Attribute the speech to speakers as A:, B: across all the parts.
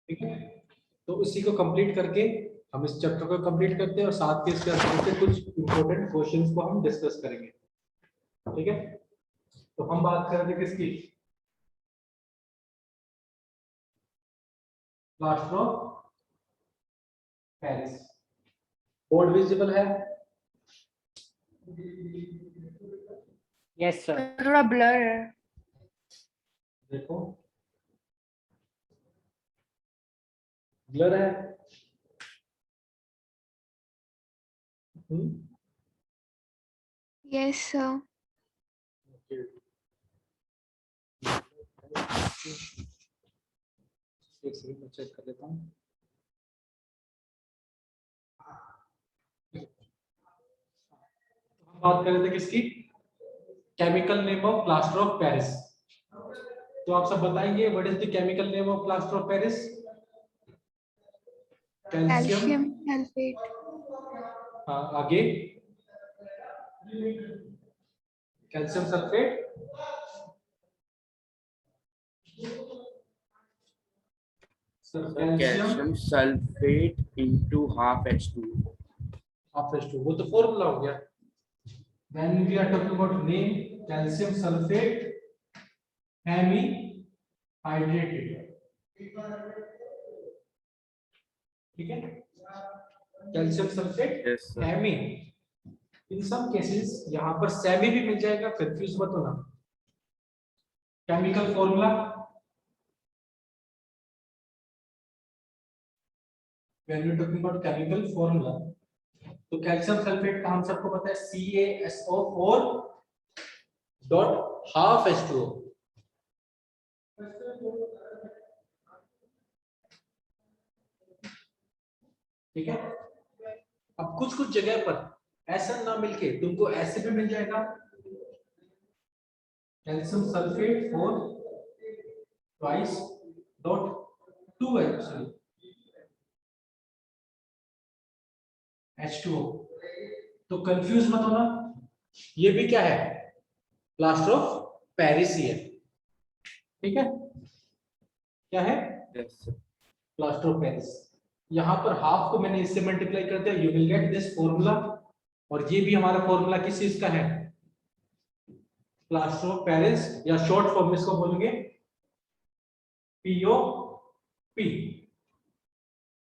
A: ठीक है, तो इसी को कंप्लीट करके हम इस चैप्टर को कंप्लीट करते हैं और साथ के इसके आसपास से कुछ इंपॉर्टेंट क्वेश्चंस को हम डिस्कस करेंगे। ठीक है, तो हम बात कर रहे थे किसकी, plaster of Paris. Board visible है?
B: Yes sir.
C: थोड़ा ब्लर है।
A: देखो ब्लर है।
C: Yes sir.
A: एक सेकंड में चेक कर लेता हूँ। हम बात कर रहे थे किसकी, chemical name of plaster of Paris. तो आप सब बताएंगे what is the chemical name of plaster of Paris?
C: Calcium sulphate.
A: हाँ, आगे calcium sulphate.
B: Calcium sulphate into half H2O।
A: Half H2, वो तो फॉर्मूला हो गया। When we are talking about name, calcium sulfate hemi-hydrated, ठीक है, कैल्शियम सल्फेट हेमी। इन some cases यहाँ पर सेमी भी मिल जाएगा, कंफ्यूज मत होना। Chemical formula, when we are talking about chemical formula, तो कैल्शियम सल्फेट का हम सबको पता है CaSO4 डॉट हाफ H2O। ठीक है, अब कुछ कुछ जगह पर ऐसा ना मिलके तुमको ऐसे भी मिल जाएगा, calcium sulphate 4 twice dot 2H2O। तो कंफ्यूज मत होना, ये भी क्या है, प्लास्टर ऑफ पेरिस ही है। ठीक है, क्या है, प्लास्टर ऑफ पेरिस। यहाँ पर हाफ को मैंने इससे मल्टीप्लाई कर दिया, you will get this formula. और ये भी हमारा फॉर्मूला किस चीज का है, प्लास्टर ऑफ पेरिस, या शॉर्ट फॉर्म इसको बोलेंगे POP।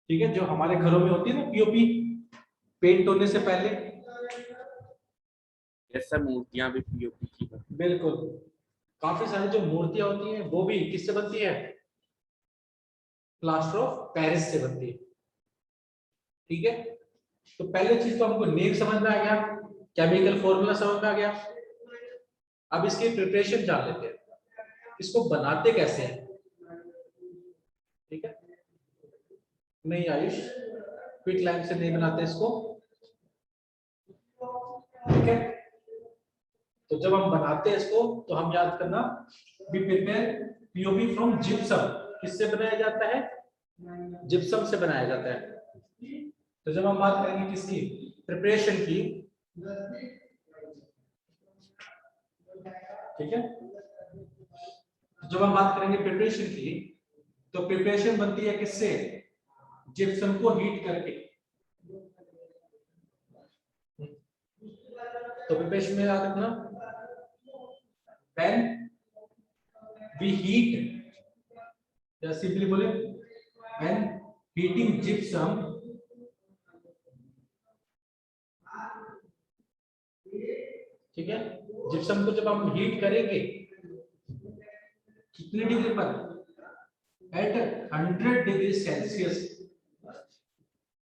A: ठीक है, जो हमारे घरों में होती है ना POP, पेंट होने से पहले।
B: ऐसा मूर्तियां भी POP की बनती हैं।
A: बिल्कुल, काफी सारी जो मूर्तियां होती हैं वो भी किससे बनती है, प्लास्टर ऑफ पेरिस से बनती है। ठीक है, तो पहले चीज तो हमको नेम समझ में आ गया, केमिकल फॉर्मूला समझ में आ गया। अब इसकी प्रिपरेशन जान लेते हैं, इसको बनाते कैसे हैं। ठीक है, नहीं आयुष, क्विक लाइन से नहीं बनाते इसको। ठीक है, तो जब हम बनाते हैं इसको तो हम याद करना, we prepare POP from gypsum. किससे बनाया जाता है, जिप्सम से बनाया जाता है। तो जब हम बात करेंगे किसकी, प्रिपरेशन की, ठीक है, जब हम बात करेंगे प्रिपरेशन की, तो प्रिपरेशन बनती है किससे, जिप्सम को हीट करके। तो प्रिपरेशन में याद रखना, when we heat, या सिंपली बोले when heating gypsum, ठीक है, जिप्सम को जब हम हीट करेंगे कितने डिग्री पर, एट 100 डिग्री सेल्सियस,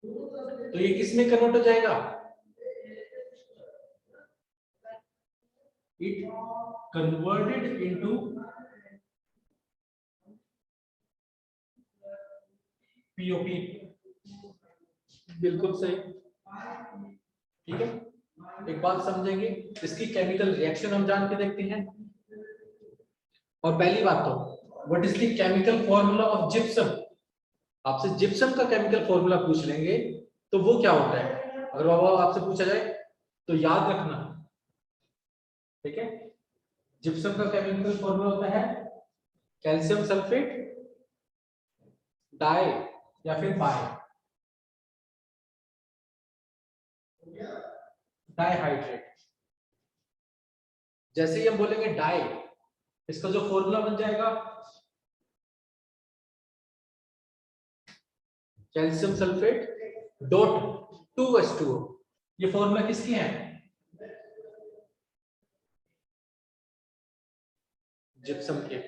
A: तो ये किसमें कन्वर्ट हो जाएगा, इट कन्वर्टेड इनटू POP। बिल्कुल सही। ठीक है, एक बात समझेंगे, इसकी केमिकल रिएक्शन हम जान के देखते हैं। और पहली बात तो what is the chemical formula of gypsum. आपसे जिप्सम का केमिकल फॉर्मूला पूछ लेंगे तो वो क्या होता है, अगर वो आपसे पूछा जाए तो याद रखना। ठीक है, जिप्सम का केमिकल फॉर्मूला होता है कैल्शियम सल्फेट डाई या फिर बाय, डाइहाइड्रेट। जैसे ही हम बोलेंगे डाई, इसका जो फॉर्मूला बन जाएगा कैल्शियम सल्फेट डॉट 2H2O। ये फॉर्मूला किसकी है? जिप्सम के।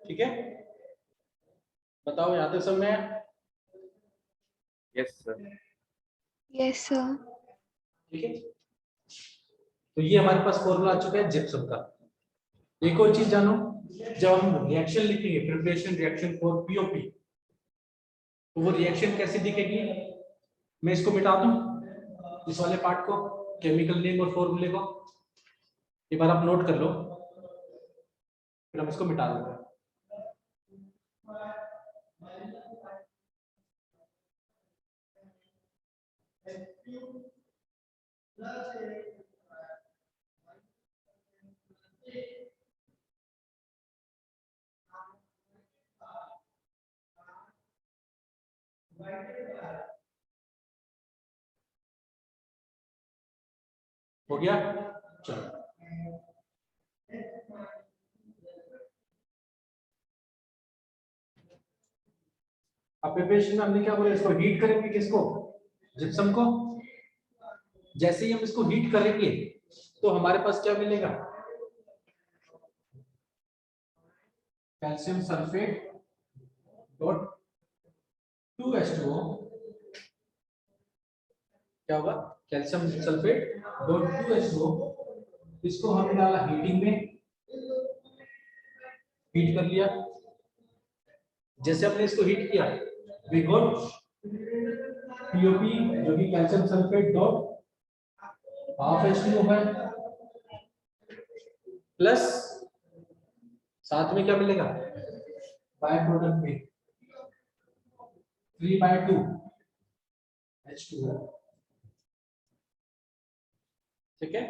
A: ठीक है, बताओ यहां तक समझ में आया?
B: Yes, sir.
C: Yes, sir.
A: ठीक है, तो ये हमारे पास फॉर्मूला आ चुका है जिप्सम का। एक और चीज जानो, जब हम रिएक्शन लिखेंगे, प्रिपरेशन रिएक्शन फॉर पीओपी, तो वो रिएक्शन कैसे दिखेगी? मैं इसको मिटा दूं, इस वाले पार्ट को, केमिकल नेम और फॉर्मूले को एक बार आप नोट कर लो, फिर हम इसको मिटा देंगे। हो गया? चलो, अब प्रिपरेशन में हमने क्या बोला, इसको हीट करेंगे, किसको? जिप्सम को। जैसे ही हम इसको हीट करेंगे तो हमारे पास क्या मिलेगा? Calcium sulphate dot 2H2O। क्या होगा? Calcium sulphate dot 2H2O। इसको हमने डाला हीटिंग में, हीट कर लिया। जैसे हमने इसको हीट किया, वी गॉट POP, जो कि calcium sulphate dot half H2O है, प्लस साथ में क्या मिलेगा? बाय प्रोडक्ट में 3/2 H2O। ठीक है,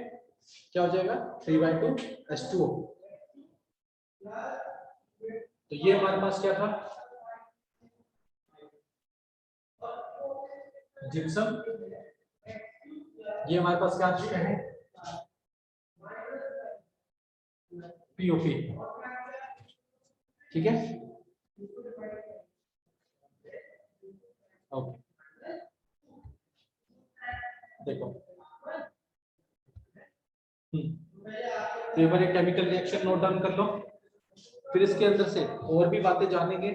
A: क्या हो जाएगा? 3/2 H2O। तो ये हमारे पास क्या था? जिप्सम। ये हमारे पास क्या आ चुका है? पीओपी। ठीक है, ओके, देखो, तो एक बार एक केमिकल रिएक्शन नोट डाउन कर लो, फिर इसके अंदर से और भी बातें जानेंगे।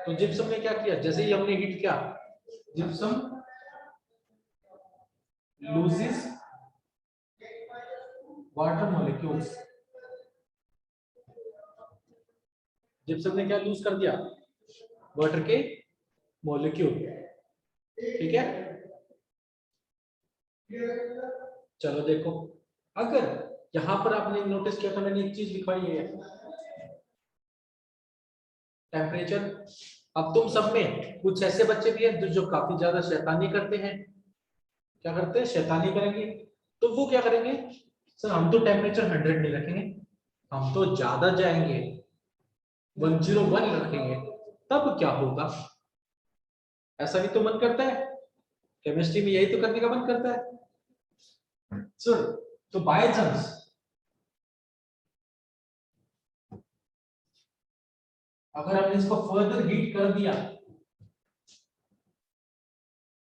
A: तो जिप्सम ने क्या किया? जैसे ही हमने हीट किया, gypsum loses water molecules. Gypsum ने क्या लूज कर दिया? वाटर के मॉलिक्यूल। ठीक है, चलो देखो, अगर यहां पर आपने नोटिस किया था, मैंने एक चीज लिखवाई है, टेम्परेचर। अब तुम सब में कुछ ऐसे बच्चे भी हैं जो काफी ज्यादा शैतानी करते हैं। क्या करते हैं? शैतानी करेंगे। तो वो क्या करेंगे? सर हम तो टेम्परेचर 100 नहीं रखेंगे, हम तो ज्यादा जाएंगे, 101 रखेंगे, तब क्या होगा? ऐसा भी तो मन करता है, केमिस्ट्री में यही तो करने का मन करता है। सर तो बाय चांस अगर हमने इसको फर्दर हीट कर दिया,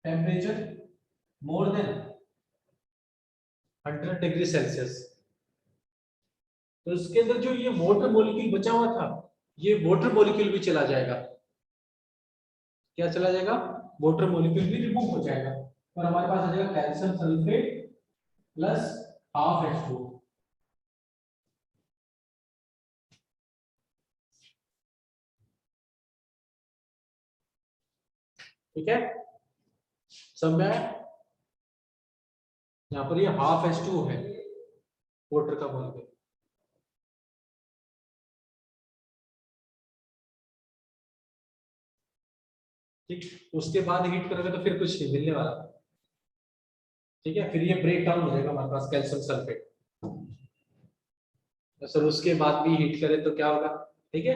A: temperature more than 100 degree Celsius, तो इसके अंदर जो ये वाटर मॉलिक्यूल बचा हुआ था, ये वाटर मॉलिक्यूल भी चला जाएगा। क्या चला जाएगा? वाटर मॉलिक्यूल भी रिमूव हो जाएगा, और हमारे पास आ जाएगा calcium sulphate plus half H2O। ठीक है, सब में यहाँ पर ये हाफ H2O है, वाटर का मॉलिक्यूल। ठीक, उसके बाद हीट करोगे तो फिर कुछ नहीं मिलने वाला। ठीक है, फिर ये ब्रेक डाउन हो जाएगा हमारे पास कैल्शियम सल्फेट। तो सर उसके बाद भी हीट करें तो क्या होगा? ठीक है,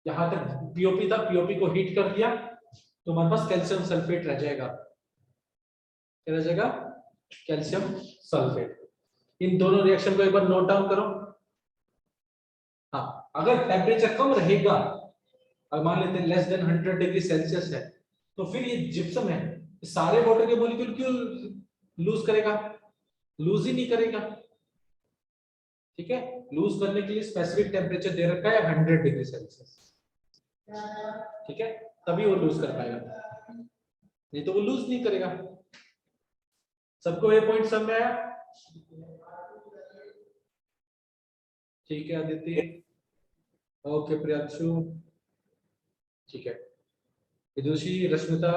A: यहाँ तक पीओपी था, पीओपी को हीट कर दिया तो हमारे पास कैल्शियम सल्फेट रह जाएगा। क्या रह जाएगा? Calcium sulphate. इन दोनों रिएक्शन को एक बार नोट डाउन करो। हाँ, अगर टेम्परेचर कम रहेगा, अब मान लेते हैं लेस देन 100 डिग्री सेल्सियस है, तो फिर ये जिप्सम है, सारे वाटर के मॉलिक्यूल क्यों लूज करेगा? लूज ही नहीं करेगा। ठीक है, लूज करने के लिए स्पेसिफिक टेम्परेचर दे रखा है 100 डिग्री सेल्सियस। ठीक है, तभी वो लूज कर पाएगा, नहीं तो वो लूज नहीं करेगा। सबको ये पॉइंट समझ में आया? ठीक है अदिति, ओके प्रियांशु, ठीक है, विदुषी, रश्मिता,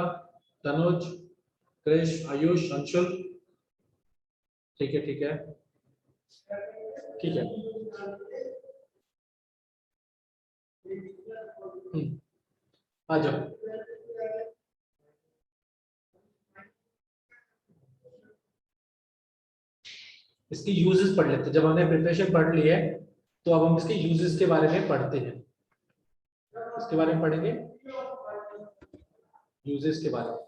A: तनुज, कृष, आयुष, अंशुल, ठीक है ठीक है ठीक है। आ जाओ। इसकी यूजेस पढ़ लेते हैं। जब हमने प्रिपरेशन पढ़ ली है तो अब हम इसके यूजेस के बारे में पढ़ते हैं। इसके बारे में पढ़ेंगे, यूजेस के बारे में।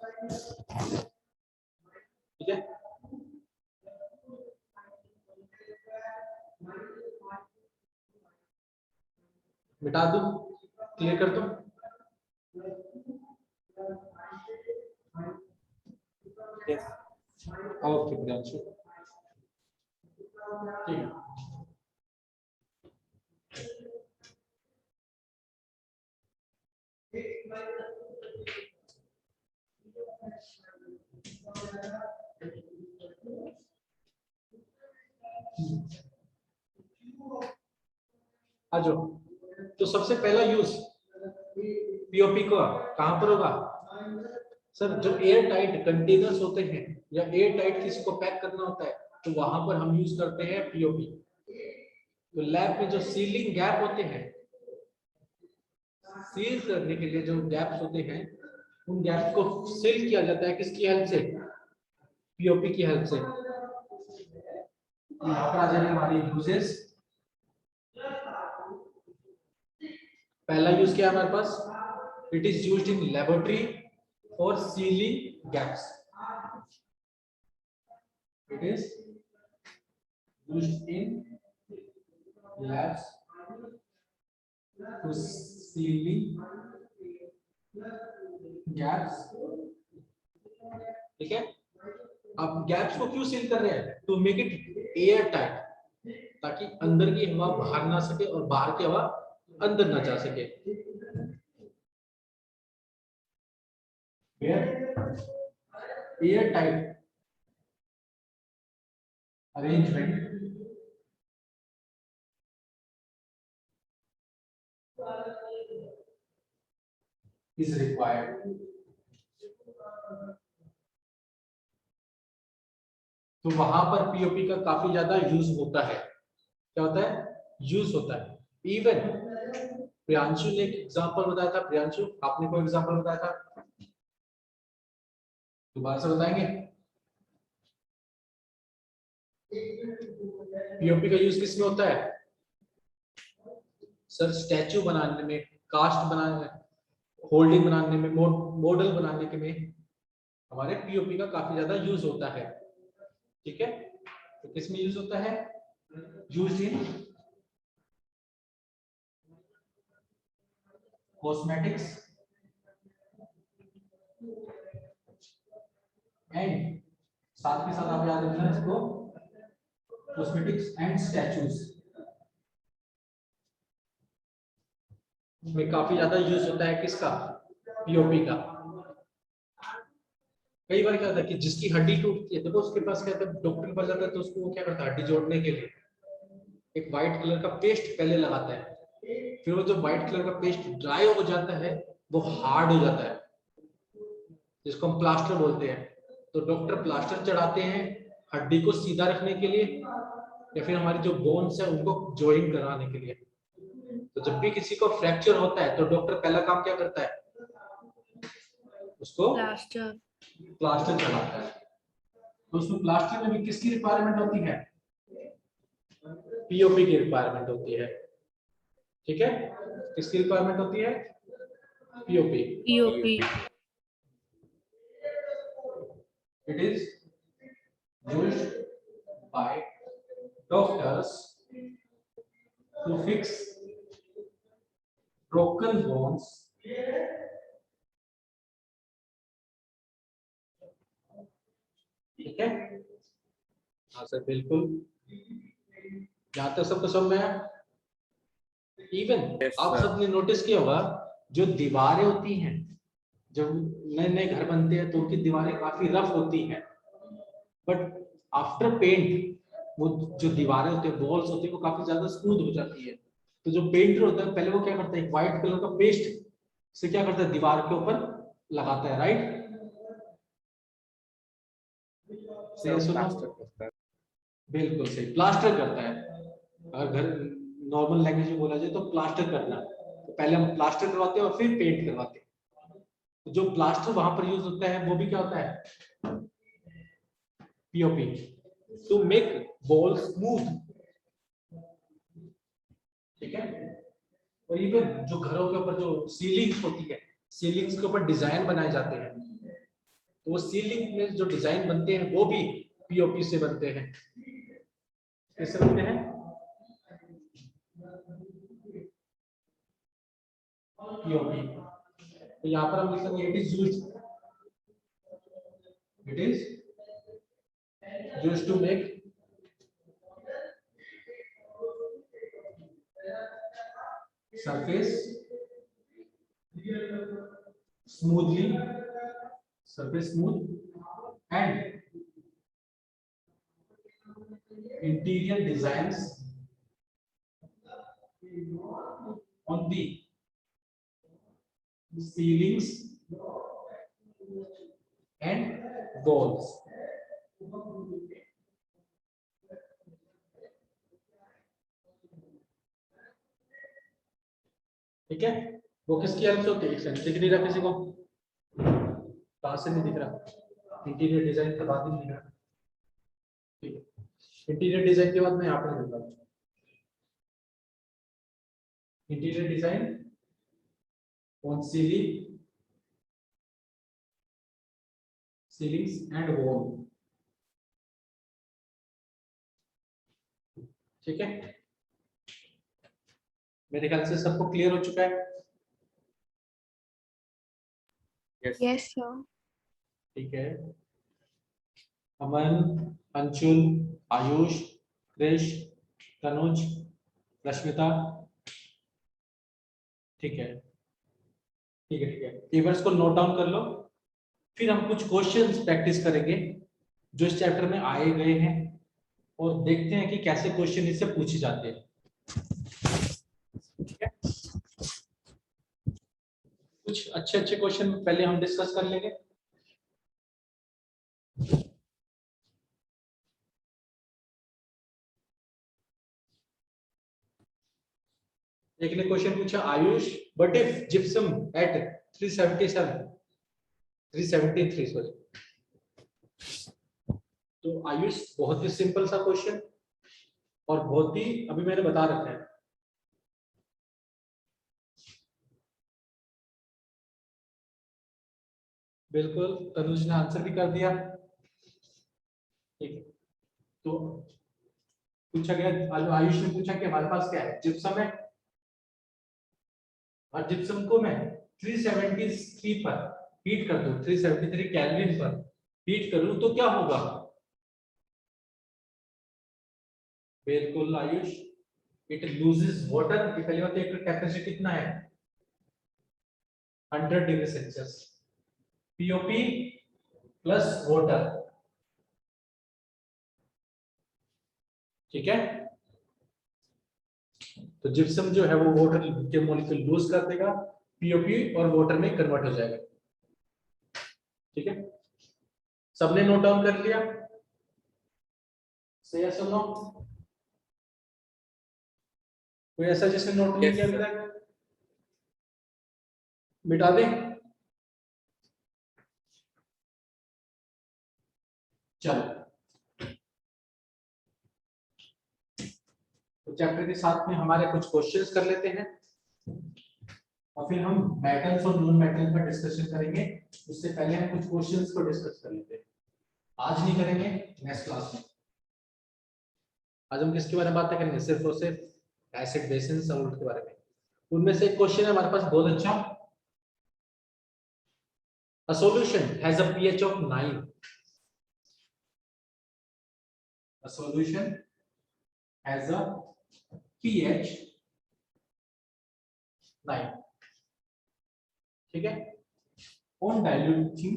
A: ठीक है, मिटा दूं, क्लियर कर दूं?
B: Yes.
A: ओके प्रियांशु, ठीक है। आ जाओ। तो सबसे पहला यूज पीओपी का कहां पर होगा? सर जो एयर टाइट कंटेनर्स होते हैं या एयर टाइट किसी को पैक करना होता है तो वहां पर हम यूज करते हैं पीओपी। तो लैब में जो सीलिंग गैप होते हैं, सील करने के लिए जो गैप्स होते हैं, उन गैप्स को सील किया जाता है किसकी हेल्प से? पीओपी की हेल्प से। यहाँ पर आ जाएंगे हमारे यूजेस। पहला यूज क्या है हमारे पास? It is used in laboratory for sealing gaps. It is used in labs to sealing gaps. ठीक है, अब गैप्स को क्यों सील कर रहे हैं? To make it air tight, ताकि अंदर की हवा बाहर ना सके और बाहर की हवा अंदर ना जा सके। Air tight arrangement is required। तो वहां पर पीओपी का काफी ज्यादा यूज होता है। क्या होता है? यूज होता है। इवन प्रियांशु ने एक एग्जांपल बताया था। प्रियांशु, आपने कोई एग्जांपल बताया था, दोबारा से बताएंगे? पीओपी का यूज किसमें होता है? सर स्टैचू बनाने में, कास्ट बनाने में, होल्डिंग बनाने में, मॉडल बनाने के में हमारे पीओपी का काफी ज्यादा यूज होता है। ठीक है, तो किसमें यूज होता है? यूज इन कॉस्मेटिक्स एंड, साथ के साथ आप याद रखना इसको, कॉस्मेटिक्स एंड स्टैचूज में काफी ज्यादा यूज होता है। किसका? पीओपी का। कई बार क्या होता है कि जिसकी हड्डी टूटती है, देखो उसके पास क्या होता है, डॉक्टर के पास जाता है तो उसको वो क्या करता है, हड्डी जोड़ने के लिए एक व्हाइट कलर का पेस्ट पहले लगाता है। फिर वो जो व्हाइट कलर का पेस्ट ड्राई हो जाता है, वो हार्ड हो जाता है, जिसको हम प्लास्टर बोलते हैं। तो डॉक्टर प्लास्टर चढ़ाते हैं हड्डी को सीधा रखने के लिए, या फिर हमारी जो बोन्स है उनको जॉइन कराने के लिए। तो जब भी किसी को फ्रैक्चर होता है तो डॉक्टर पहला काम क्या करता है? उसको प्लास्टर चढ़ाता है। तो उसमें प्लास्टर में भी किसकी रिक्वायरमेंट होती है? पीओपी की रिक्वायरमेंट होती है। ठीक है, किसकी रिक्वायरमेंट होती है? POP.
C: POP.
A: It is used by doctors to fix broken bones ठीक है, हाँ सर बिल्कुल, यहाँ तक सबको समझ में आया। इवन
B: Yes,
A: आप
B: sir.
A: सबने नोटिस किया होगा, जो दीवारें होती हैं, जब नए नए घर बनते हैं तो उनकी दीवारें काफी रफ होती हैं, बट आफ्टर पेंट वो जो दीवारें होती है, वॉल्स होती है, वो काफी ज्यादा स्मूथ हो जाती है। तो जो पेंटर होता है पहले वो क्या करता है, व्हाइट कलर का पेस्ट से क्या करता है, दीवार के ऊपर लगाता है, राइट?
B: Sir, plaster करता है।
A: बिल्कुल सही, प्लास्टर करता है। अगर घर नॉर्मल लैंग्वेज में बोला जाए तो प्लास्टर करना, तो पहले हम प्लास्टर करवाते हैं और फिर पेंट करवाते हैं। तो जो प्लास्टर वहां पर यूज होता है वो भी क्या होता है, POP, to make wall smooth, ठीक है। और इवन जो घरों के ऊपर जो सीलिंग्स होती है, सीलिंग्स के ऊपर डिजाइन बनाए जाते हैं, तो वो सीलिंग में जो डिजाइन बनते हैं वो भी पीओपी से बनते हैं। कैसे बनते हैं? पीओपी। तो यहाँ पर हम लिखेंगे it is used to make surface smoothly, surface smooth and interior designs on the ceilings and walls. ठीक है, वो किसकी हेल्प से होती है? दिख नहीं रहा किसी को? कहां से नहीं दिख रहा? इंटीरियर डिजाइन के बाद ही नहीं दिख रहा। ठीक है, इंटीरियर डिजाइन के बाद मैं यहाँ पर लिखता हूँ interior design on ceilings and wall। ठीक है, मेरे ख्याल से सबको क्लियर हो चुका है।
B: Yes.
C: Yes, sir.
A: ठीक है, अमन, अंशुल, आयुष, क्रिश, तनुज, रश्मिता, ठीक है ठीक है ठीक है, कीवर्ड्स को नोट डाउन कर लो। फिर हम कुछ क्वेश्चंस प्रैक्टिस करेंगे जो इस चैप्टर में आए गए हैं, और देखते हैं कि कैसे क्वेश्चन इससे पूछे जाते हैं। ठीक है, कुछ अच्छे अच्छे क्वेश्चन पहले हम डिस्कस कर लेंगे। एक ने क्वेश्चन पूछा, Ayush what if gypsum at 373 sorry. तो आयुष बहुत ही सिंपल सा क्वेश्चन, और बहुत ही अभी मैंने बता रखा है। बिल्कुल, तनुज ने आंसर भी कर दिया। ठीक है, तो पूछा गया, आयुष ने पूछा कि हमारे पास क्या है, जिप्सम है, और जिप्सम को मैं 373 पर हीट कर दूं, 373 केल्विन पर हीट करूं तो क्या होगा? बिल्कुल आयुष, इट लूजेस वाटर। पहली बात, एक टेम्परेचर कितना है, 100 degree Celsius. POP plus water, ठीक है। तो जिप्सम जो है वो वाटर के मॉलिक्यूल लूज कर देगा, पीओपी और वाटर में कन्वर्ट हो जाएगा। ठीक है, सबने नोट डाउन कर लिया? सही है, सुनो, कोई ऐसा जिसने नोट नहीं
B: Yes,
A: किया अभी
B: sir.
A: तक? मिटा दें? चलो, तो चैप्टर के साथ में हमारे कुछ क्वेश्चंस कर लेते हैं। और फिर हम मेटल्स और नॉन मेटल पर डिस्कशन करेंगे। उससे पहले हम कुछ क्वेश्चंस को डिस्कस कर लेते हैं। आज नहीं करेंगे, नेक्स्ट क्लास में। आज हम किसके बारे में बात करेंगे? सिर्फ और सिर्फ एसिड बेसिन सॉल्ट के बारे में। उनमें से एक क्वेश्चन है हमारे पास बहुत अच्छा। A solution has a pH of 9. A solution has a pH 9. ठीक है? On dilution,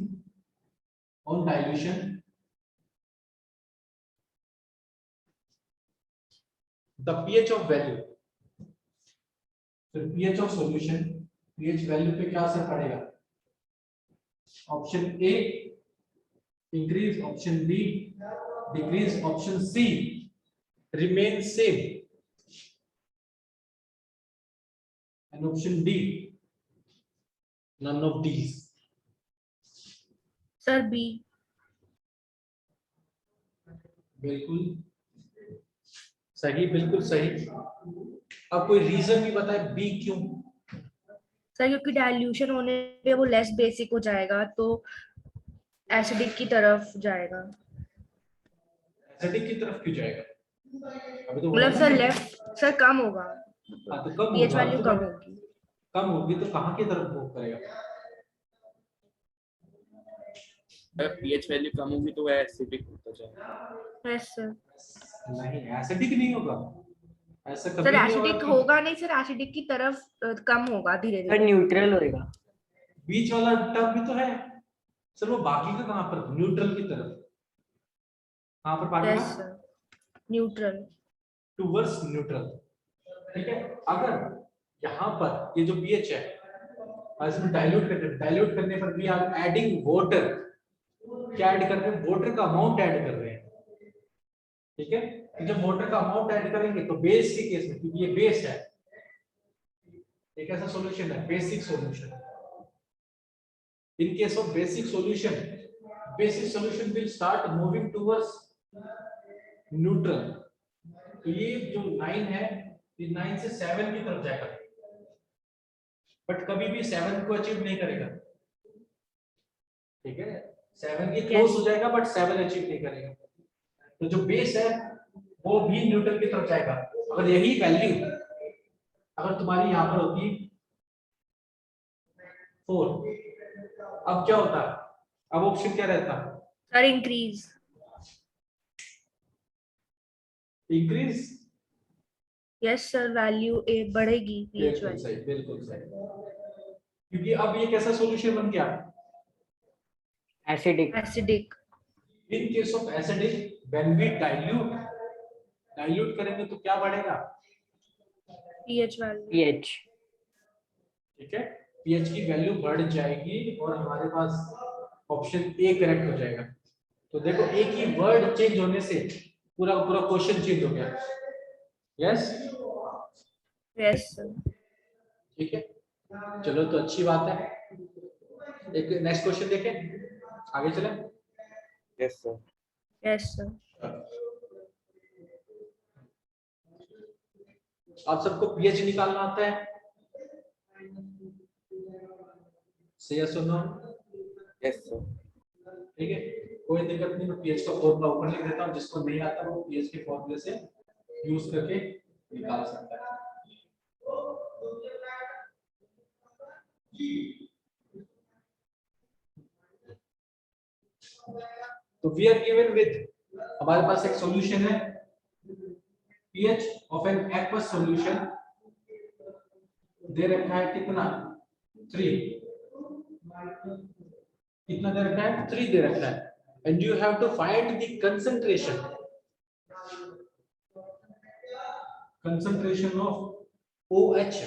A: the pH of value. फिर pH of solution, pH value पे क्या असर पड़ेगा? Option A increase, option B decrease, option C remain same, and option D none of these.
D: Sir B.
A: बिल्कुल सही, बिल्कुल सही। अब कोई रीजन भी बताए बी क्यों?
D: सर क्योंकि डाइल्यूशन होने पे वो लेस बेसिक हो जाएगा तो एसिडिक की तरफ जाएगा।
A: एसिडिक की तरफ क्यों जाएगा? अभी तो
D: मतलब सर लेफ्ट सर कम होगा,
A: हाँ तो कम
D: पीएच
A: होगा,
D: वैल्यू
A: तो
D: कम होगी।
A: कम होगी तो कहाँ की तरफ मूव करेगा?
B: अगर pH वैल्यू कम होगी तो वह एसिडिक होता जाएगा।
D: Yes sir.
A: नहीं, एसिडिक नहीं होगा, ऐसा कभी
D: सर
A: नहीं
D: एसिडिक
A: होगा।
D: होगा नहीं सर, एसिडिक की तरफ कम होगा धीरे
E: सर
D: धीरे।
E: न्यूट्रल होएगा।
A: बीच वाला टर्म भी तो है सर, वो बाकी का कहाँ पर? न्यूट्रल की तरफ। कहाँ पर बाकी
D: यस
A: का?
D: Sir, neutral.
A: Towards neutral. ठीक है, अगर यहाँ पर ये जो पीएच है और इसमें डाइल्यूट करने पर भी आप एडिंग वाटर, क्या ऐड कर रहे हैं? वाटर का अमाउंट ऐड कर रहे हैं। ठीक है, तो जब वाटर का अमाउंट ऐड करेंगे तो बेस के केस में, क्योंकि ये बेस है, एक ऐसा सॉल्यूशन है basic solution. In case of basic solution will start moving towards neutral. तो ये जो 9 है, ये 9 से 7 की तरफ जाएगा, बट कभी भी 7 को अचीव नहीं करेगा। ठीक है, 7 के क्लोज हो जाएगा बट 7 अचीव नहीं करेगा। तो जो बेस है वो भी न्यूट्रल की तरफ जाएगा। अगर यही वैल्यू अगर तुम्हारी यहां पर होती 4, अब क्या होता? अब ऑप्शन क्या रहता?
D: Sir increase.
A: Increase.
D: Yes sir, value बढ़ेगी पीएच
A: बिल्कुल
D: वैल्यू।
A: सही, बिल्कुल सही। क्योंकि अब ये कैसा सॉल्यूशन बन गया?
E: Acidic.
D: Acidic.
A: In case of acidic when we dilute करेंगे तो क्या बढ़ेगा?
D: PH value.
E: पीएच।
A: ठीक है, पीएच की वैल्यू बढ़ जाएगी और हमारे पास ऑप्शन ए करेक्ट हो जाएगा। तो देखो एक ही वर्ड चेंज होने से पूरा पूरा क्वेश्चन चेंज हो गया। Yes
D: yes sir.
A: ठीक है, चलो तो अच्छी बात है। एक नेक्स्ट क्वेश्चन देखें, आगे चलें।
B: Yes sir.
D: Yes sir.
A: आप सबको पीएच निकालना आता है? से यस और नो?
B: Yes sir.
A: ठीक है, कोई दिक्कत नहीं, मैं पीएच का फॉर्मूला ऊपर लिख देता हूं, जिसको नहीं आता वो पीएच के फॉर्मूले से यूज करके निकाल सकता है। तो वी आर गिवन विद, हमारे पास एक सॉल्यूशन है pH of an aqueous solution, दे रखा है कितना? 3। कितना दे रखा है? 3 दे रखा है। And you have to find the concentration of OH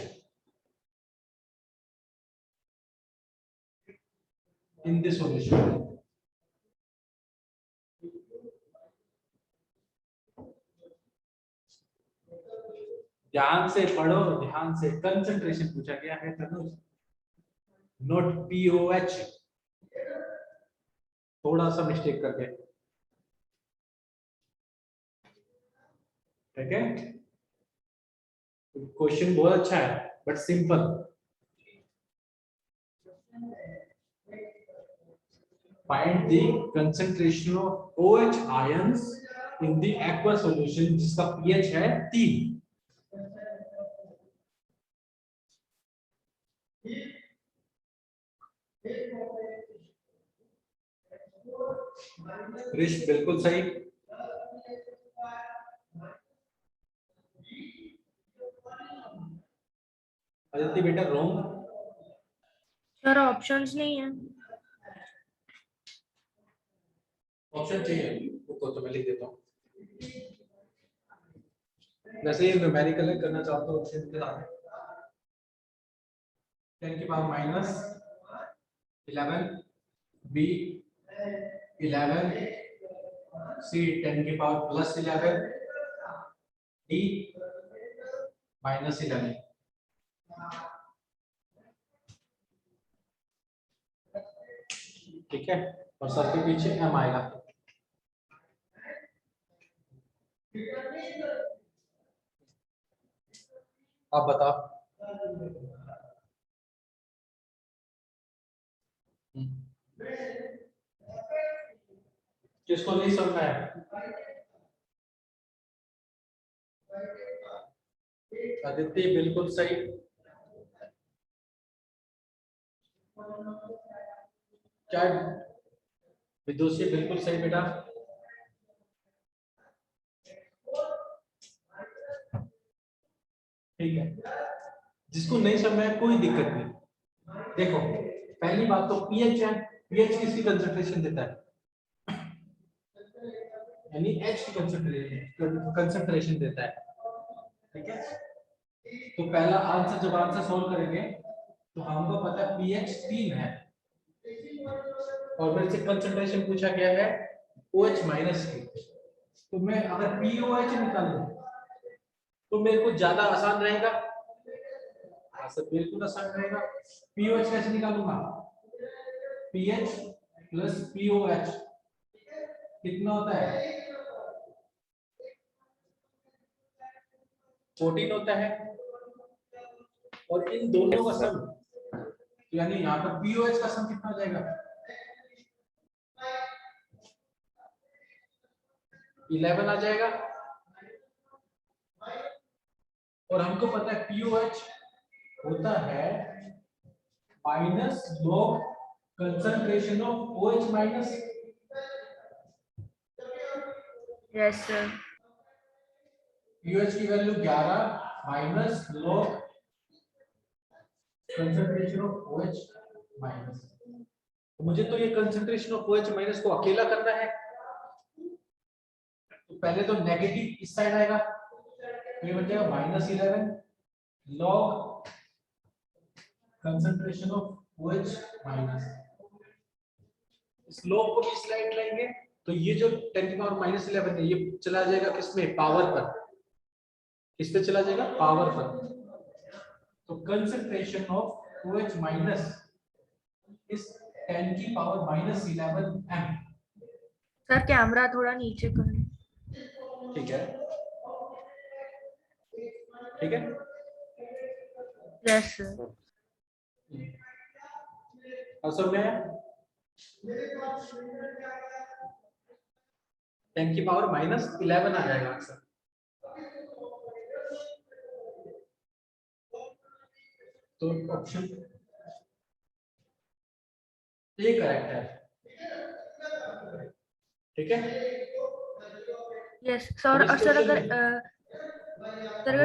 A: in this solution. ध्यान से पढ़ो, ध्यान से। कंसंट्रेशन पूछा गया है तनुज, नॉट POH। थोड़ा सा मिस्टेक कर गए। ठीक है, क्वेश्चन बहुत अच्छा है but simple. Find the concentration of OH ions in the aqueous solution जिसका pH है 3. रिश बिल्कुल सही. अदिति बेटा रॉन्ग.
D: सर ऑप्शंस नहीं है.
A: ऑप्शन चाहिए रुको तो मैं लिख देता हूँ. वैसे ये न्यूमेरिकल है, करना चाहता हूँ ऑप्शन के साथ. 10 की पावर माइनस 11, बी 11, सी 10 की पावर प्लस 11, डी माइनस 11. ठीक है, और सबके पीछे एम आएगा. आप बताओ. किसको नहीं समझ में आया? आदित्य बिल्कुल सही. क्या विदुषी बिल्कुल सही बेटा. ठीक है, जिसको नहीं समझ में कोई दिक्कत नहीं. देखो पहली बात तो पीएच है. पीएच किसकी कंसंट्रेशन देता है? यानी एच की कंसंट्रेशन देता है. ठीक है, तो पहला आंसर जब आंसर सोल्व करेंगे तो हमको पता है पीएच 3 है और मेरे से कंसंट्रेशन पूछा गया है OH माइनस की. तो मैं अगर POH निकालूं तो मेरे को ज्यादा आसान रहेगा. सब बिल्कुल आसान रहेगा. POH कैसे निकालूंगा? PH प्लस POH कितना होता है? 14 होता है. और इन दोनों का सम, तो यानी यहाँ पर POH का सम कितना हो जाएगा? 11 आ जाएगा. और हमको पता है POH होता है minus log concentration of OH minus.
D: Yes sir.
A: POH की value 11 minus log concentration of OH minus. तो मुझे तो ये कंसंट्रेशन ऑफ OH माइनस को अकेला करना है. तो पहले तो नेगेटिव इस साइड आएगा, तो ये बन जाएगा minus 11 log concentration of OH minus. इस लॉग को भी स्लाइड लाएंगे तो ये जो 10 की पावर माइनस 11 है ये चला जाएगा किसमें? पावर पर. किस पे चला जाएगा? पावर पर. तो कंसंट्रेशन ऑफ OH माइनस इस 10 की power minus 11 m.
D: Sir camera थोड़ा नीचे करें.
A: ठीक है, ठीक है.
D: Yes sir.
A: और सब में 10 की पावर माइनस 11 आ जाएगा आंसर. तो ऑप्शन ए करेक्ट है. ठीक है.
D: Yes sir. और सर अगर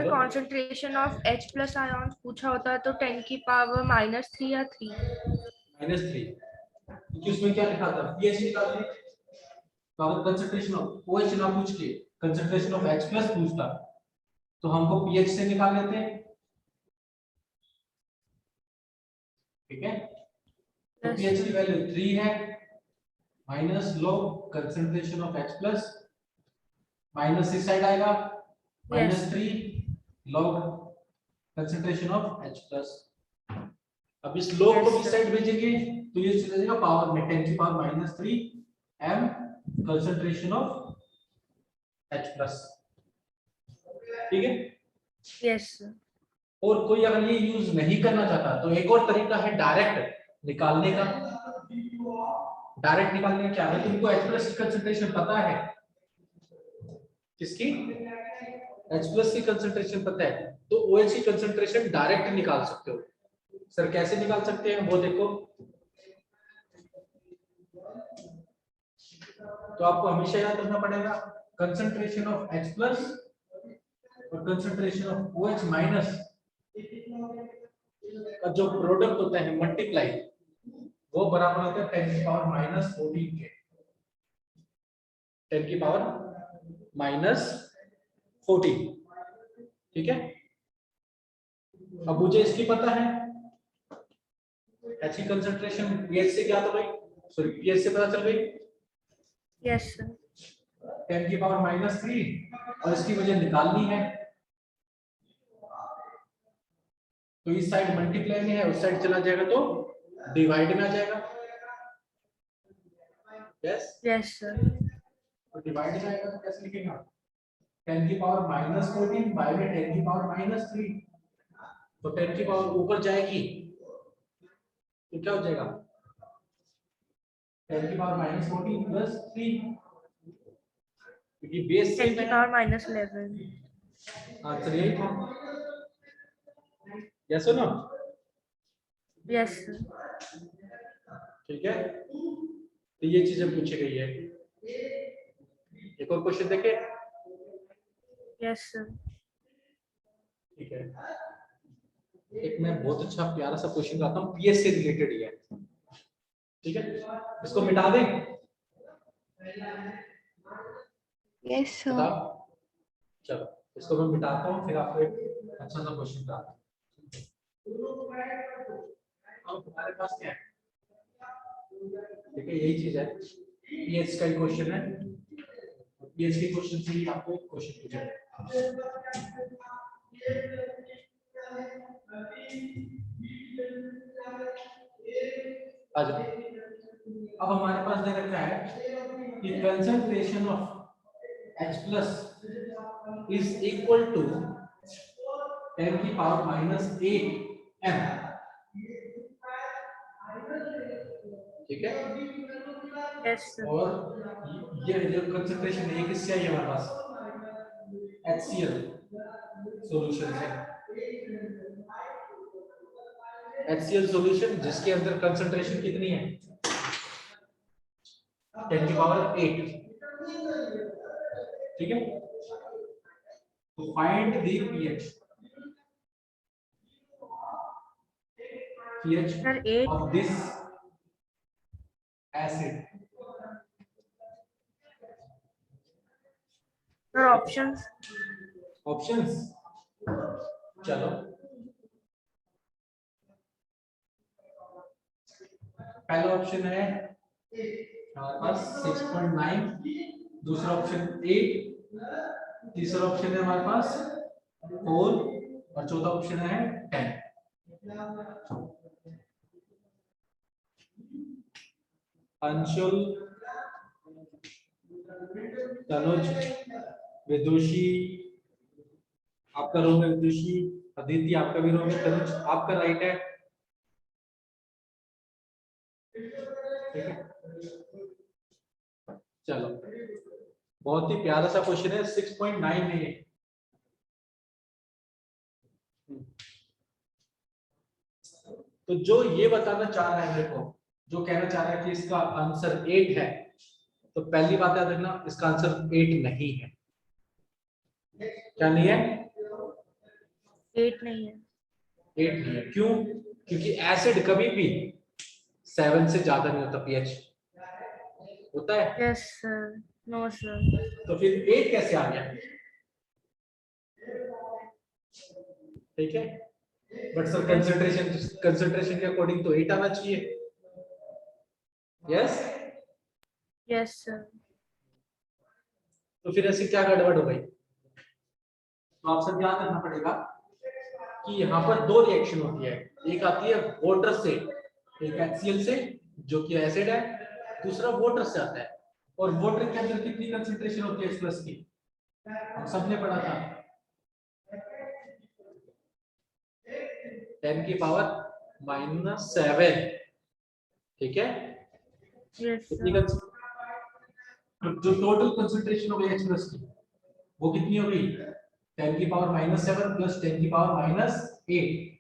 D: concentration of H plus ions पूछा होता तो 10 की पावर माइनस 3 या 3?
A: -3. क्योंकि उसमें क्या लिखा था? pH निकालने. तो अगर कंसंट्रेशन ऑफ OH ना पूछ के कंसंट्रेशन ऑफ H प्लस पूछता तो हमको pH से निकाल लेते हैं. ठीक है, तो pH की वैल्यू 3 है minus log concentration of H plus minus इस साइड आएगा -3 log concentration of H plus. अब इस लॉग को इस साइड भेजेंगे तो ये चला जाएगा पावर में 10 की power -3 m concentration of H plus. ठीक है.
D: Yes sir.
A: और कोई अगर ये यूज नहीं करना चाहता तो एक और तरीका है डायरेक्ट निकालने का। डायरेक्ट निकालने का क्या है, तुमको H+ की कंसंट्रेशन पता है, किसकी, H+ की कंसंट्रेशन पता है, तो OH की कंसंट्रेशन डायरेक्ट निकाल सकते हो। सर कैसे निकाल सकते हैं वो देखो। तो आपको हमेशा याद रखना पड़ेगा कंसंट्रेशन ऑफ H+ और कंसंट्रेशन ऑफ OH माइनस का जो प्रोडक्ट होता है मल्टीप्लाई, वो बराबर होता है 10 की पावर -14 के। 10 की पावर -14, ठीक है। अब मुझे इसकी पता है, H की कंसंट्रेशन pH से क्या, तो भाई सॉरी pH से पता चल गई,
D: यस सर।
A: 10 की पावर -3, और इसकी मुझे निकालनी है। तो इस साइड मल्टीप्लाई में है, उस साइड चला जाएगा तो डिवाइड में आ जाएगा। Yes,
D: yes sir.
A: तो डिवाइड में आएगा तो कैसे लिखेगा, 10 की पावर -14 बाय में 10 की पावर -3, तो 10 की पावर ऊपर जाएगी तो क्या हो जाएगा, 10 की पावर -14 प्लस 3, क्योंकि बेस
D: 10
A: सेम
D: की
A: है।
D: पावर -11।
A: आंसर यही था, यस और नो,
D: यस सर।
A: ठीक है। तो ये चीजें पूछी गई है। एक और क्वेश्चन देखे,
D: यस सर।
A: ठीक है। एक मैं बहुत अच्छा प्यारा सा क्वेश्चन लाता हूँ, पीएच से रिलेटेड ही है, ठीक है। इसको मिटा दें,
C: Yes, sir.
A: बताओ, चलो इसको मैं मिटाता हूँ, फिर आपको एक अच्छा सा क्वेश्चन बताता हूँ। अब हमारे पास क्या है, देखिए यही चीज है, पीएच का ही क्वेश्चन है, पीएच के क्वेश्चन से ही आपको एक क्वेश्चन पूछा। आ जाओ। अब हमारे पास दे रखा है कि concentration of H+ is equal to 10 की पावर -8 m, ठीक है।
D: Yes sir.
A: और ये जो कंसंट्रेशन है ये किससे आई है हमारे पास, HCl सॉल्यूशन से। HCl सॉल्यूशन जिसके अंदर कंसंट्रेशन कितनी है, 10 की पावर 8, ठीक है। तो find the pH
D: sir 8।
A: of this acid।
D: Sir options.
A: Options, चलो पहला ऑप्शन है हमारे पास 6.9, दूसरा ऑप्शन 8, तीसरा ऑप्शन है हमारे पास 4, और चौथा ऑप्शन है 10। अंशुल, तनुज, विदुषी, आपका रोग है विदुषी, अदिति आपका भी रोग है, तनुज आपका राइट है, ठीक है। चलो बहुत ही प्यारा सा क्वेश्चन है, 6.9 में ये। तो जो ये बताना चाह रहा है मेरे को, जो कहना चाह रहा है कि इसका आंसर 8 है, तो पहली बात याद रखना, इसका आंसर 8 नहीं है। क्या नहीं है,
D: 8 नहीं है।
A: 8 नहीं है। क्यों, क्योंकि एसिड कभी भी 7 से ज्यादा नहीं होता, पीएच होता है,
D: यस सर। No sir.
A: तो फिर 8 कैसे आ गया, ठीक है। बट सर कंसंट्रेशन के अकॉर्डिंग तो 8 आना चाहिए, यस।
D: Yes sir.
A: तो फिर ऐसी क्या गड़बड़ हो गई, तो आप सब याद रखना पड़ेगा कि यहाँ पर दो रिएक्शन होती है, एक आती है वाटर से, एक HCl से जो कि एसिड है, दूसरा वाटर से आता है। और वाटर के अंदर कितनी कंसंट्रेशन होती है H+ की, हम सबने पढ़ा था, 10 की पावर -7, ठीक है।
D: Yes,
A: कितनी
D: sir.
A: जो टोटल कंसंट्रेशन हो गई एक्सप्रेस की वो कितनी हो गई? 10 की पावर -7 प्लस 10 की पावर -8।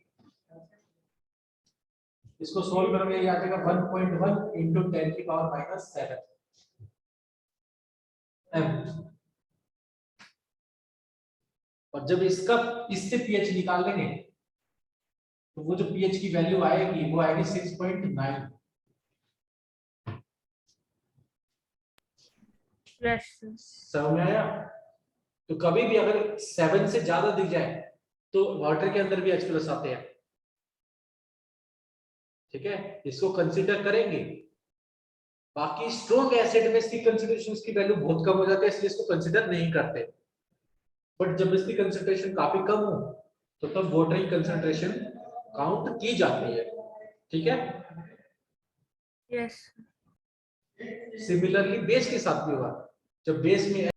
A: इसको सोल्व करोगे ये आ जाएगा 1.1 इंटू 10 की पावर -7 m। और जब इससे pH निकाल लेंगे तो वो जो pH की वैल्यू आएगी वो आएगी 6.9।
D: Yes, sir.
A: समझ में आया? तो कभी भी अगर 7 से ज्यादा दिख जाए तो वाटर के अंदर भी H+ आते हैं, ठीक है, इसको कंसीडर करेंगे। बाकी स्ट्रॉन्ग एसिड में इसकी कंसंट्रेशन की वैल्यू बहुत कम हो जाती है, इसलिए इसको कंसीडर नहीं करते। बट जब इसकी कंसंट्रेशन काफी कम हो तो तब वाटर की कंसंट्रेशन काउंट की जाती है, ठीक है।
D: Yes.
A: सिमिलरली बेस के साथ भी हुआ, जब बेस में